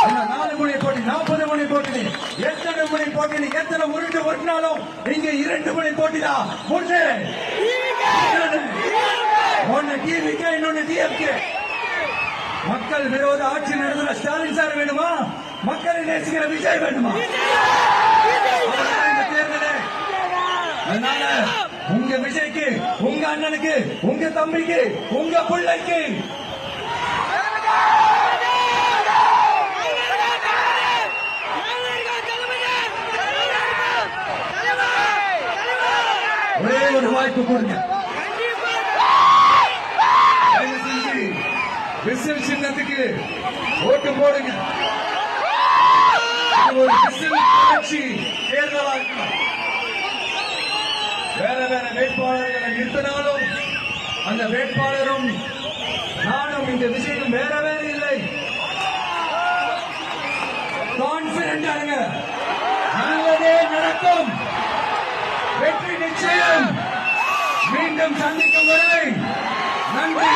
4 முனை போட்டி 40 முனை போட்டி எத்தனை முனை போட்டி எத்தனை உருண்டு ஒட்டினாலும் இங்க 2 முனை போட்டி தான். ஒன்னு டிவிகே இன்னொன்னு டிஎம்கே. மக்கள் விரோத ஆட்சி நடத்துற ஸ்டாலின் சார் வேணுமா? மக்களை நேசிக்கிற விஜய் வேணுமா? தேர்தலே. அதனால உங்க விஜய்க்கு, உங்க அண்ணனுக்கு, உங்க தம்பிக்கு, உங்க பிள்ளைக்கு ஒரே ஒரு வாய்ப்பு கொடுங்க. விசில் சின்னத்துக்கு ஓட்டு போடுங்க. ஒரு விசில் ஆட்சி தேர்தலா இருக்கணும். வேற வேற வேட்பாளர்களை நிறுத்தினாலும் அந்த வேட்பாளரும் நானும் இந்த விஷயம் வேற வேற இல்லை. கான்பிடன்ட் ஆகுங்க. நல்லதே நடக்கும். வெற்றி நிச்சயம். மீண்டும் சந்திக்கும் வரை நன்றி.